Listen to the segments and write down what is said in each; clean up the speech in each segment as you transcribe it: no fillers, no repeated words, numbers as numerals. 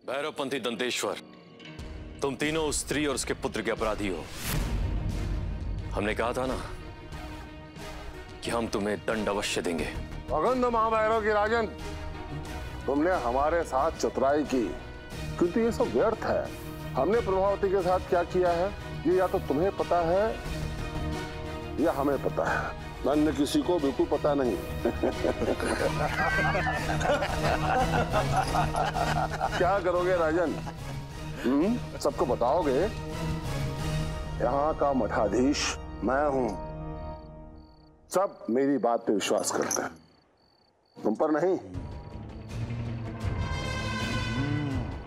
भैरवपंथी दंतेश्वर, तुम तीनों उस स्त्री और उसके पुत्र के अपराधी हो। हमने कहा था ना कि हम तुम्हें दंड अवश्य देंगे। अगंध महाभैरव की राजन, तुमने हमारे साथ चतुराई की, किंतु ये सब व्यर्थ है। हमने प्रभावती के साथ क्या किया है ये या तो तुम्हें पता है या हमें पता है, अन्य किसी को बिल्कुल पता नहीं। क्या करोगे राजन? सबको बताओगे? यहाँ का मठाधीश मैं हूं, सब मेरी बात पे विश्वास करते हैं, तुम पर नहीं।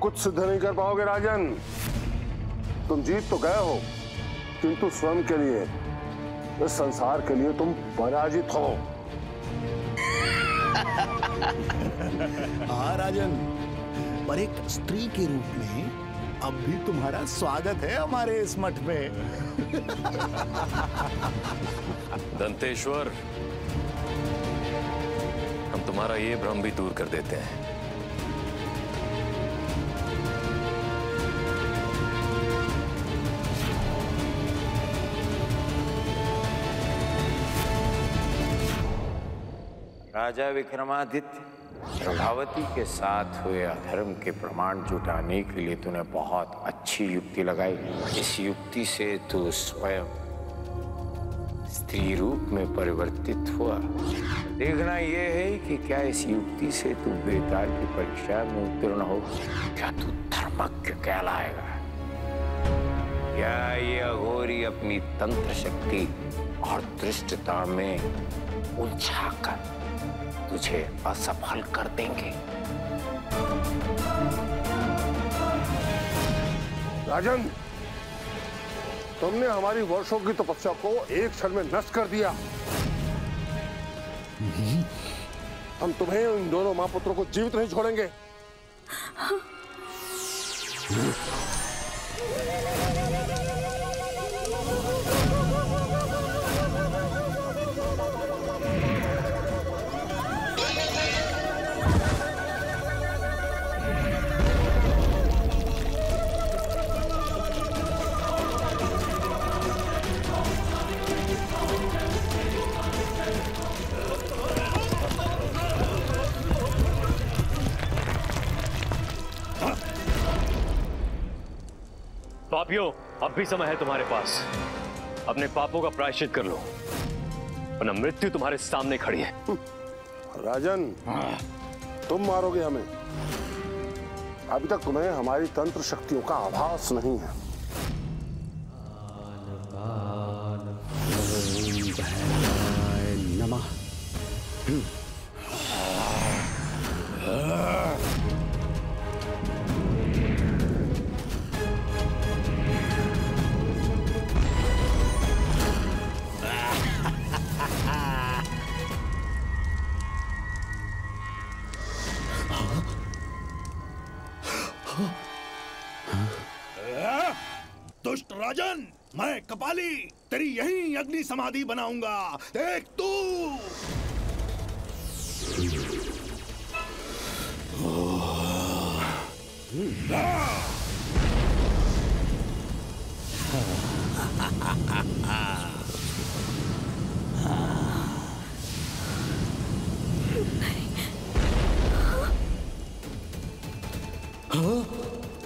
कुछ सिद्ध नहीं कर पाओगे राजन। तुम जीत तो गए हो, किंतु स्वयं के लिए, इस संसार के लिए तुम पराजित हो। हाँ राजन, पर एक स्त्री के रूप में अब भी तुम्हारा स्वागत है हमारे इस मठ में। दंतेश्वर, हम तुम्हारा ये भ्रम भी दूर कर देते हैं। राजा विक्रमादित्य, प्रभावती के साथ हुए अधर्म के प्रमाण जुटाने के लिए तूने बहुत अच्छी युक्ति लगाई। इस युक्ति से तू स्वयं स्त्री रूप में परिवर्तित हुआ। देखना यह है कि क्या इस युक्ति से तू बेताल की परीक्षा में उत्तीर्ण हो, क्या तू धर्मज्ञ कहलाएगा, क्या ये अघोरी अपनी तंत्र शक्ति और दृष्टता में उलझाकर तुझे असफल कर देंगे। राजन, तुमने हमारी वर्षों की तपस्या को एक क्षण में नष्ट कर दिया। हम तुम्हें इन दोनों मां पुत्रों को जीवित नहीं छोड़ेंगे। पापियों, अब भी समय है तुम्हारे पास, अपने पापों का प्रायश्चित कर लो, वरना मृत्यु तुम्हारे सामने खड़ी है। राजन, तुम मारोगे हमें। अभी तक तुम्हें हमारी तंत्र शक्तियों का आभास नहीं है। नमः। दुष्ट राजन, मैं कपाली तेरी यहीं अग्नि समाधि बनाऊंगा, देख तू।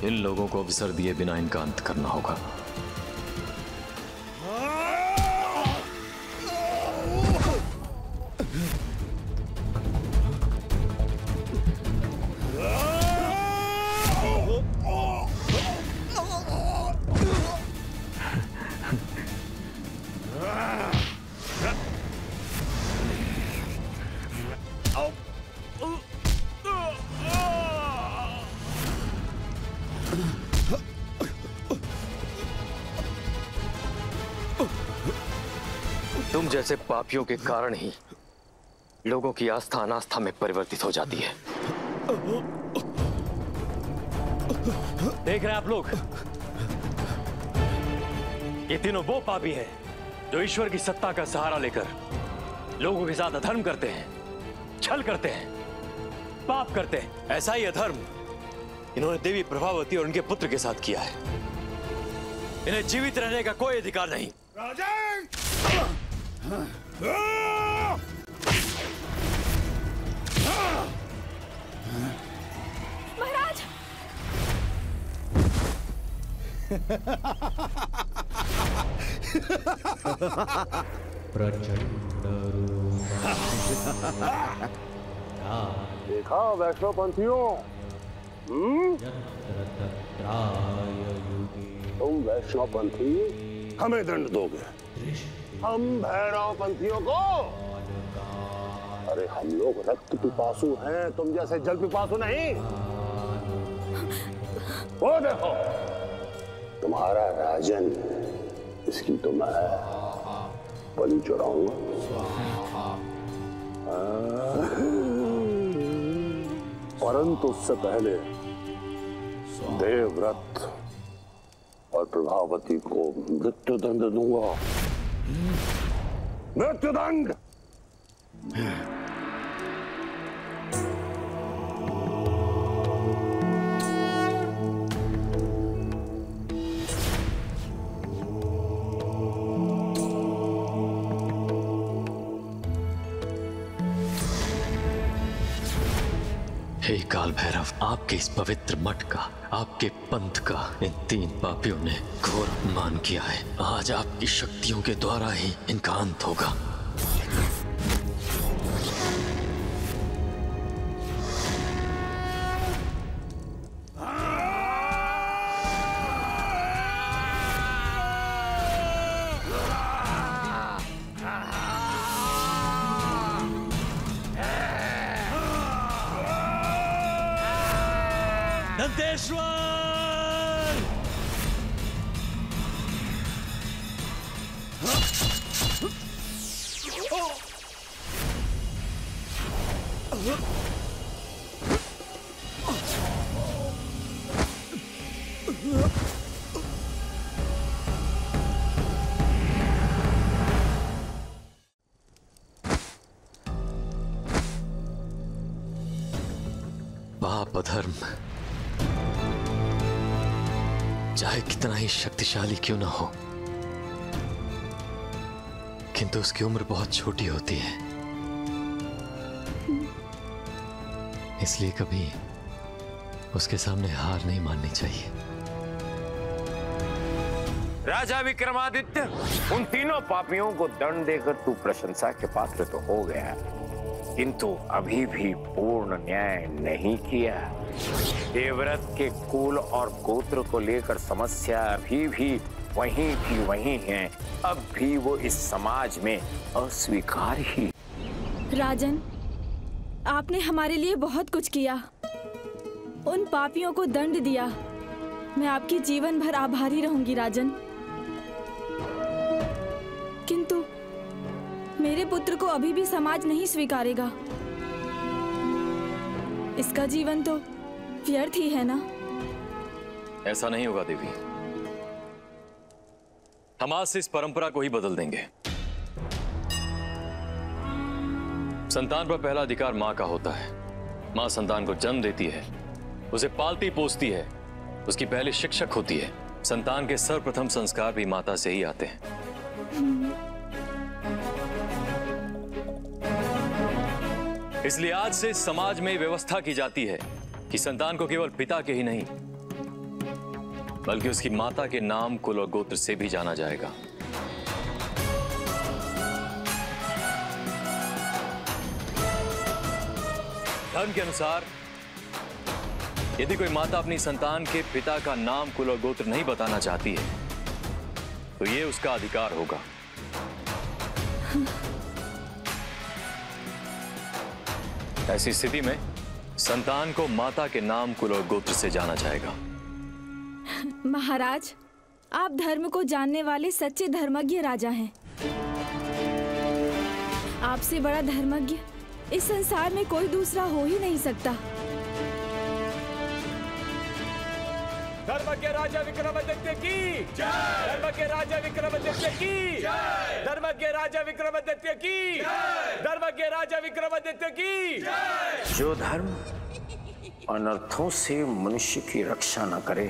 इन लोगों को अवसर दिए बिना इनका अंत करना होगा। तुम जैसे पापियों के कारण ही लोगों की आस्था अनास्था में परिवर्तित हो जाती है। देख रहे हैं आप लोग, ये तीनों वो पापी हैं जो ईश्वर की सत्ता का सहारा लेकर लोगों के साथ अधर्म करते हैं, छल करते हैं, पाप करते हैं। ऐसा ही अधर्म इन्होंने देवी प्रभावती और उनके पुत्र के साथ किया है। इन्हें जीवित रहने का कोई अधिकार नहीं। राजन! महाराज! देखा वैष्णव पंथियों, तुम वैष्णव पंथी हमें दंड दोगे, हम भैरव पंथियों को? अरे हम लोग रक्त पिपासु हैं, तुम जैसे जल पिपासु नहीं। वो देखो तुम्हारा राजन, इसकी तो मैं बलि चढ़ाऊंगा। परंतु उससे पहले देवव्रत और प्रभावती को मृत्यु दंड दूंगा। मृत्यु दंड। हे काल भैरव, आपके इस पवित्र मठ का, आपके पंथ का इन 3 पापियों ने घोर अपमान किया है। आज आपकी शक्तियों के द्वारा ही इनका अंत होगा। पाप अधर्म चाहे कितना ही शक्तिशाली क्यों ना हो, किंतु उसकी उम्र बहुत छोटी होती है। इसलिए कभी उसके सामने हार नहीं माननी चाहिए। राजा विक्रमादित्य, उन तीनों पापियों को दंड देकर तू प्रशंसा के पात्र तो हो गया, किंतु अभी भी पूर्ण न्याय नहीं किया। देवव्रत के कुल और गोत्र को लेकर समस्या अभी भी वहीं है। अब भी वो इस समाज में अस्वीकार ही। राजन, आपने हमारे लिए बहुत कुछ किया, उन पापियों को दंड दिया। मैं आपकी जीवन भर आभारी रहूंगी राजन। किंतु मेरे पुत्र को अभी भी समाज नहीं स्वीकारेगा। इसका जीवन तो व्यर्थ ही है ना? ऐसा नहीं होगा देवी, हम आज से इस परंपरा को ही बदल देंगे। संतान पर पहला अधिकार मां का होता है। मां संतान को जन्म देती है, उसे पालती पोसती है, उसकी पहली शिक्षक होती है। संतान के सर्वप्रथम संस्कार भी माता से ही आते हैं। इसलिए आज से समाज में व्यवस्था की जाती है कि संतान को केवल पिता के ही नहीं, बल्कि उसकी माता के नाम, कुल और गोत्र से भी जाना जाएगा। धर्म के अनुसार यदि कोई माता अपनी संतान के पिता का नाम, कुल और गोत्र नहीं बताना चाहती है, तो यह उसका अधिकार होगा। ऐसी स्थिति में संतान को माता के नाम, कुल और गोत्र से जाना जाएगा। महाराज, आप धर्म को जानने वाले सच्चे धर्मज्ञ राजा हैं। आपसे बड़ा धर्मज्ञ इस संसार में कोई दूसरा हो ही नहीं सकता। धर्मज्ञ राजा विक्रमादित्य की जय। धर्मज्ञ राजा विक्रमादित्य की जय। धर्मज्ञ राजा विक्रमादित्य की जय। धर्मज्ञ राजा विक्रमादित्य की जय। जो धर्म अनर्थों से मनुष्य की रक्षा न करे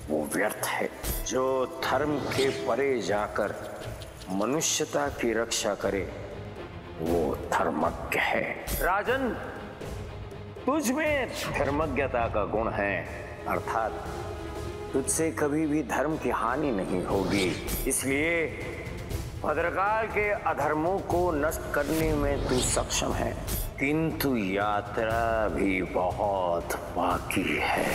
वो व्यर्थ है। जो धर्म के परे जाकर मनुष्यता की रक्षा करे वो धर्मज्ञ है। राजन, तुझ में धर्मज्ञता का गुण है, अर्थात तुझसे कभी भी धर्म की हानि नहीं होगी। इसलिए भद्रकाल के अधर्मों को नष्ट करने में तू सक्षम है, किंतु यात्रा भी बहुत बाकी है।